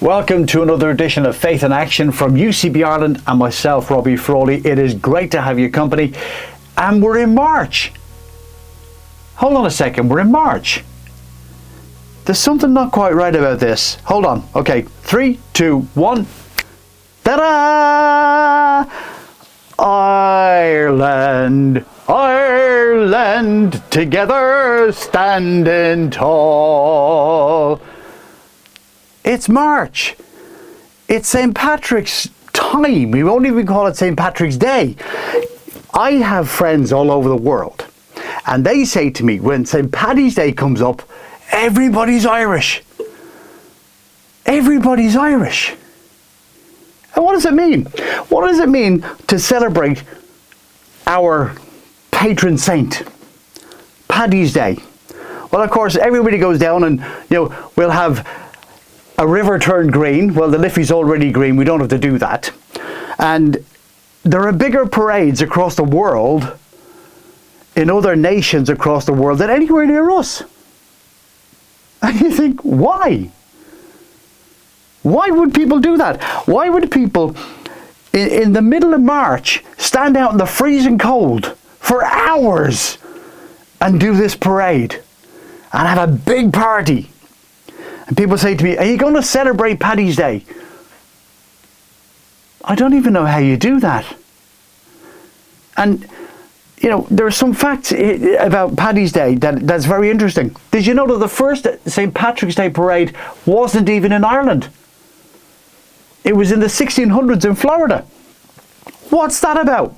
Welcome to another edition of Faith in Action from UCB Ireland and myself, Robbie Frawley. It is great to have your company. And we're in March. Hold on a second, we're in March. There's something not quite right about this. Hold on. Okay, 3, 2, 1. Ta-da! Ireland, Ireland, together standing tall. It's March. It's St. Patrick's time. We won't even call it St. Patrick's Day. I have friends all over the world, and they say to me, when St. Paddy's Day comes up, everybody's Irish. Everybody's Irish. And what does it mean? What does it mean to celebrate our patron saint, Paddy's Day? Well, of course, everybody goes down and, we'll have a river turned green. Well, the Liffey's already green. We don't have to do that. And there are bigger parades across the world, in other nations across the world, than anywhere near us. And you think, why? Why would people do that? Why would people in the middle of March stand out in the freezing cold for hours and do this parade and have a big party? And people say to me, are you going to celebrate Paddy's Day? I don't even know how you do that. And, there are some facts about Paddy's Day that's very interesting. Did you know that the first St. Patrick's Day parade wasn't even in Ireland? It was in the 1600s in Florida. What's that about?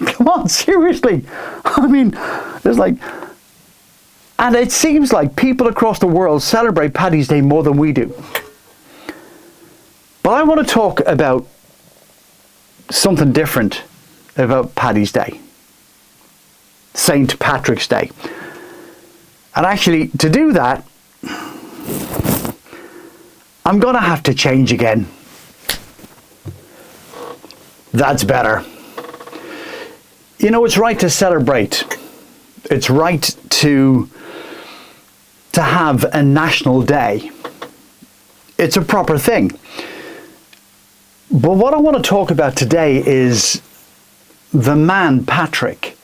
Come on, seriously. I mean, there's and it seems like people across the world celebrate Paddy's Day more than we do. But I want to talk about something different about Paddy's Day. St. Patrick's Day. And actually, to do that, I'm going to have to change again. That's better. It's right to celebrate. It's right to have a national day. It's a proper thing. But what I want to talk about today is the man Patrick,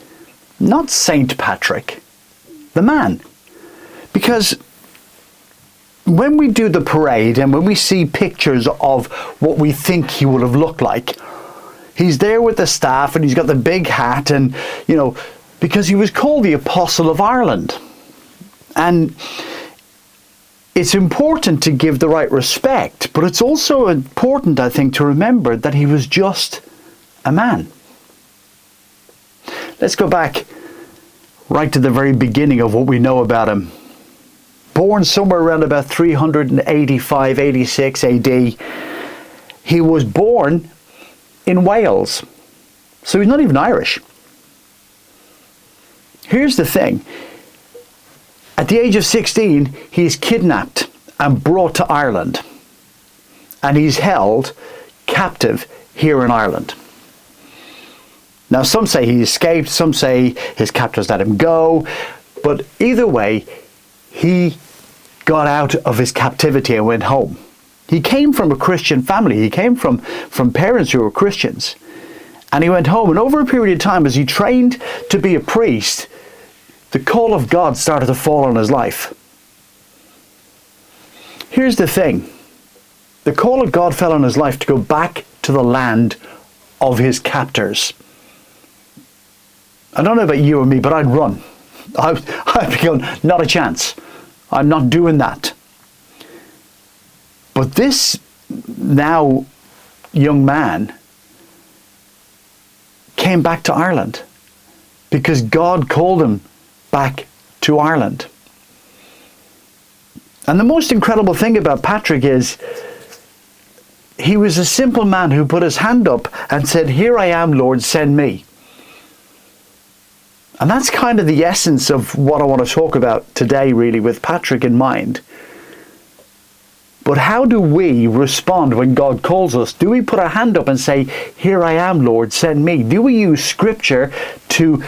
not Saint Patrick, the man. Because when we do the parade and when we see pictures of what we think he would have looked like, he's there with the staff and he's got the big hat and, because he was called the Apostle of Ireland. And it's important to give the right respect, but it's also important, I think, to remember that he was just a man. Let's go back right to the very beginning of what we know about him. Born somewhere around about 385, 86 AD. He was born in Wales. So he's not even Irish. Here's the thing. At the age of 16, he's kidnapped and brought to Ireland. And he's held captive here in Ireland. Now, some say he escaped, some say his captors let him go. But either way, he got out of his captivity and went home. He came from a Christian family. He came from parents who were Christians. And he went home. And over a period of time, as he trained to be a priest, the call of God started to fall on his life. Here's the thing. The call of God fell on his life to go back to the land of his captors. I don't know about you or me, but I'd run. I'd be going, not a chance. I'm not doing that. But this now young man came back to Ireland because God called him back to Ireland. And the most incredible thing about Patrick is he was a simple man who put his hand up and said, "Here I am, Lord, send me." And that's kind of the essence of what I want to talk about today, really, with Patrick in mind. But how do we respond when God calls us? Do we put our hand up and say, "Here I am, Lord, send me"? Do we use Scripture to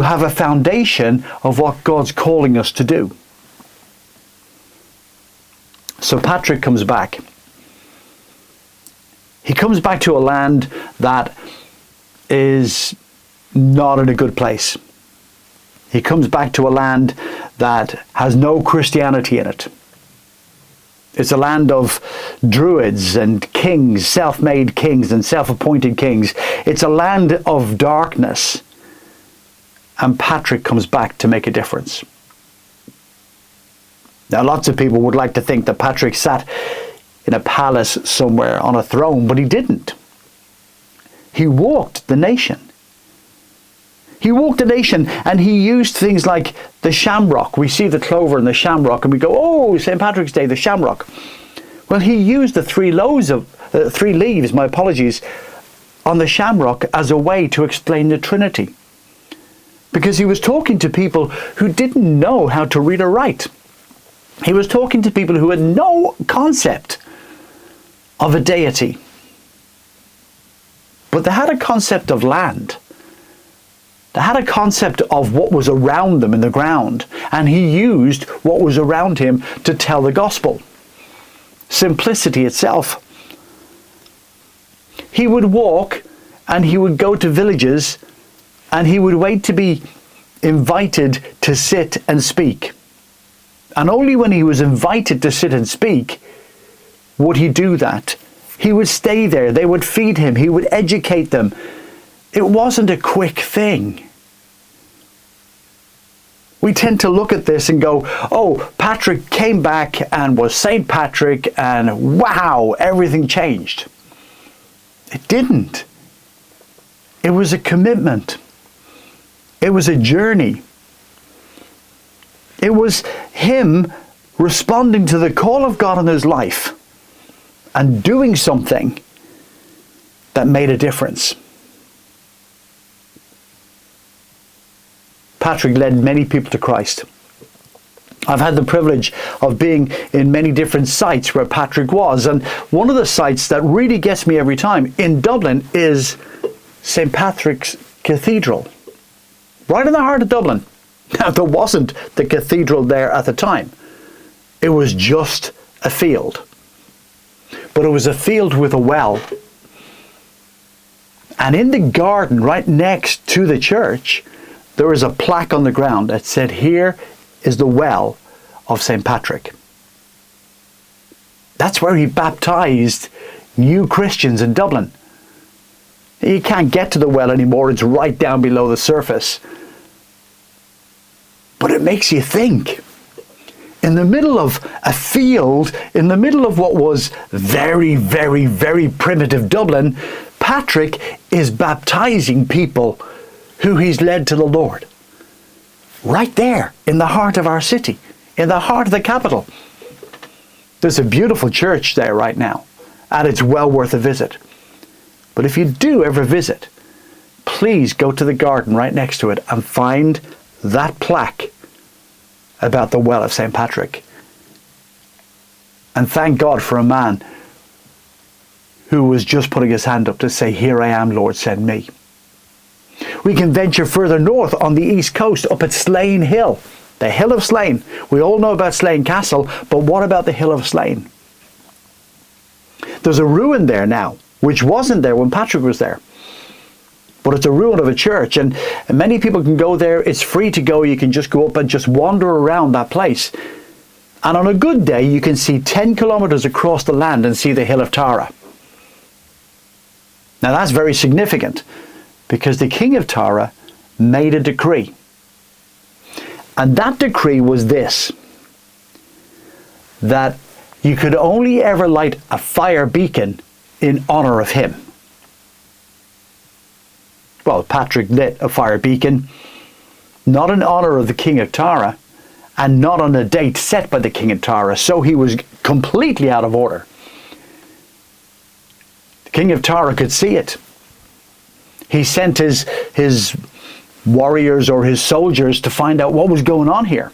have a foundation of what God's calling us to do? So Patrick comes back. He comes back to a land that is not in a good place. He comes back to a land that has no Christianity in it. It's a land of druids and kings, self-made kings and self-appointed kings. It's a land of darkness. And Patrick comes back to make a difference. Now, lots of people would like to think that Patrick sat in a palace somewhere on a throne, but he didn't. He walked the nation. He walked the nation, and he used things like the shamrock. We see the clover and the shamrock, and we go, oh, St. Patrick's Day, the shamrock. Well, he used the three leaves, on the shamrock as a way to explain the Trinity. Because he was talking to people who didn't know how to read or write. He was talking to people who had no concept of a deity. But they had a concept of land. They had a concept of what was around them in the ground, and he used what was around him to tell the gospel. Simplicity itself. He would walk and he would go to villages and he would wait to be invited to sit and speak. And only when he was invited to sit and speak would he do that. He would stay there. They would feed him. He would educate them. It wasn't a quick thing. We tend to look at this and go, oh, Patrick came back and was St. Patrick and wow, everything changed. It didn't. It was a commitment. It was a journey. It was him responding to the call of God in his life and doing something that made a difference. Patrick led many people to Christ. I've had the privilege of being in many different sites where Patrick was, and one of the sites that really gets me every time in Dublin is St. Patrick's Cathedral, right in the heart of Dublin. Now, there wasn't the cathedral there at the time. It was just a field. But it was a field with a well. And in the garden right next to the church, there was a plaque on the ground that said, "Here is the well of St. Patrick." That's where he baptized new Christians in Dublin. You can't get to the well anymore. It's right down below the surface. But it makes you think. In the middle of a field, in the middle of what was very, very, very primitive Dublin, Patrick is baptizing people who he's led to the Lord. Right there, in the heart of our city, in the heart of the capital. There's a beautiful church there right now, and it's well worth a visit. But if you do ever visit, please go to the garden right next to it and find that plaque about the well of St. Patrick. And thank God for a man who was just putting his hand up to say, "Here I am, Lord, send me." We can venture further north on the east coast up at Slane Hill, the Hill of Slane. We all know about Slane Castle, but what about the Hill of Slane? There's a ruin there now, which wasn't there when Patrick was there. But it's a ruin of a church, and many people can go there. It's free to go. You can just go up and just wander around that place. And on a good day, you can see 10 kilometers across the land and see the Hill of Tara. Now that's very significant, because the king of Tara made a decree. And that decree was this: that you could only ever light a fire beacon in honor of him. Well, Patrick lit a fire beacon, not in honor of the king of Tara, and not on a date set by the king of Tara, so he was completely out of order. The king of Tara could see it. He sent his warriors or his soldiers to find out what was going on here.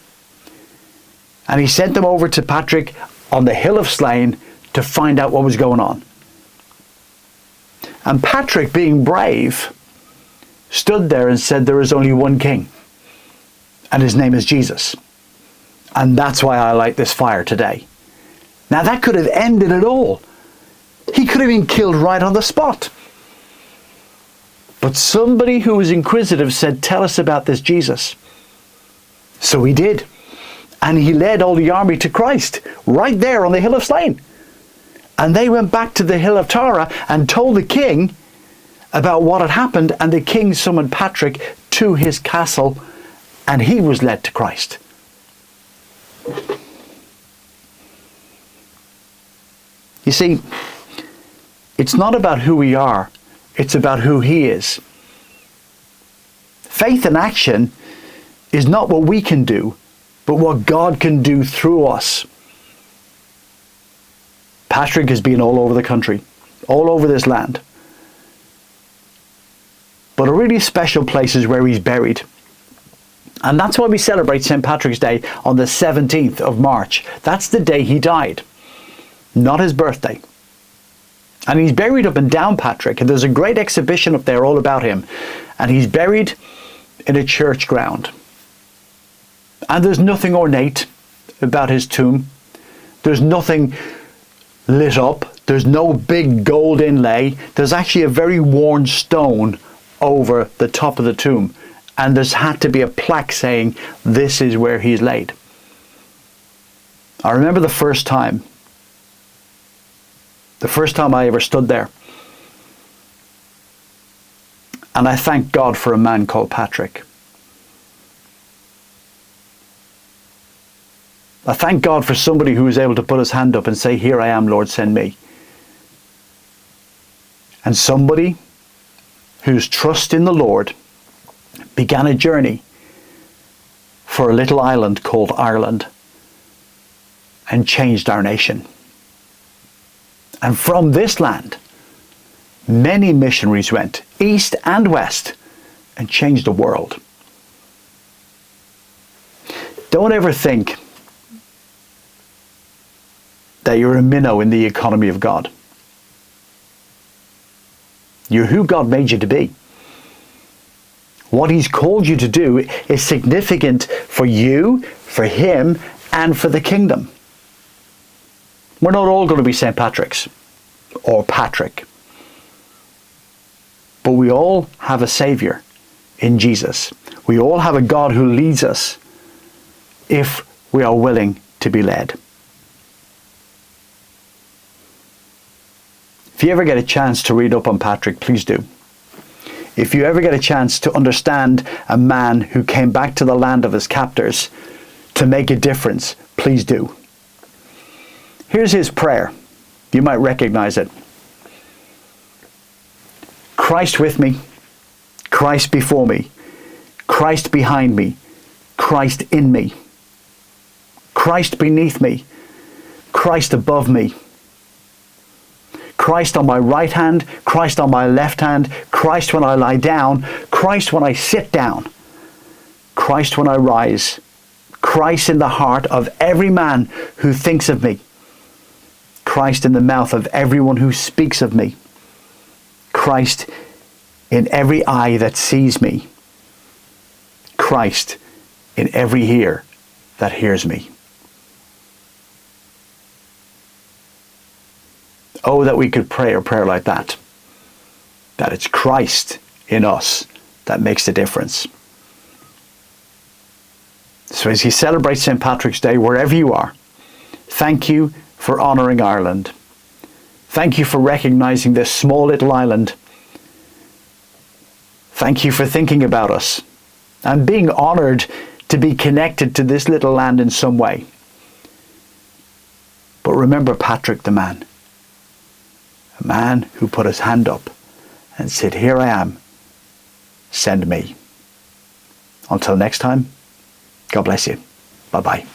And he sent them over to Patrick on the Hill of Slane to find out what was going on. And Patrick, being brave, stood there and said, "There is only one king, and his name is Jesus. And that's why I light this fire today." Now that could have ended it all. He could have been killed right on the spot. But somebody who was inquisitive said, tell us about this Jesus. So he did. And he led all the army to Christ, right there on the hill of Slain. And they went back to the hill of Tara and told the king about what had happened. And the king summoned Patrick to his castle, and he was led to Christ. You see, it's not about who we are, it's about who he is. Faith in action is not what we can do, but what God can do through us. Patrick has been all over the country, all over this land. But a really special place is where he's buried. And that's why we celebrate St. Patrick's Day on the 17th of March. That's the day he died, not his birthday. And he's buried up in Downpatrick, and there's a great exhibition up there all about him. And he's buried in a church ground. And there's nothing ornate about his tomb. There's nothing lit up. There's no big gold inlay. There's actually a very worn stone over the top of the tomb. And there's had to be a plaque saying, this is where he's laid. I remember the first time I ever stood there. And I thank God for a man called Patrick. I thank God for somebody who was able to put his hand up and say, here I am, Lord, send me. And somebody whose trust in the Lord began a journey for a little island called Ireland and changed our nation. And from this land, many missionaries went east and west and changed the world. Don't ever think that you're a minnow in the economy of God. You're who God made you to be. What he's called you to do is significant for you, for him, and for the kingdom. We're not all going to be St. Patrick's or Patrick. But we all have a Saviour in Jesus. We all have a God who leads us if we are willing to be led. If you ever get a chance to read up on Patrick, please do. If you ever get a chance to understand a man who came back to the land of his captors to make a difference, please do. Here's his prayer. You might recognize it. Christ with me, Christ before me, Christ behind me, Christ in me, Christ beneath me, Christ above me, Christ on my right hand, Christ on my left hand, Christ when I lie down, Christ when I sit down, Christ when I rise, Christ in the heart of every man who thinks of me, Christ in the mouth of everyone who speaks of me, Christ in every eye that sees me, Christ in every ear that hears me. Oh, that we could pray a prayer like that. That it's Christ in us that makes the difference. So as you celebrate St. Patrick's Day, wherever you are, thank you for honouring Ireland. Thank you for recognising this small little island. Thank you for thinking about us and being honoured to be connected to this little land in some way. But remember Patrick the man. A man who put his hand up and said, here I am, send me. Until next time, God bless you. Bye-bye.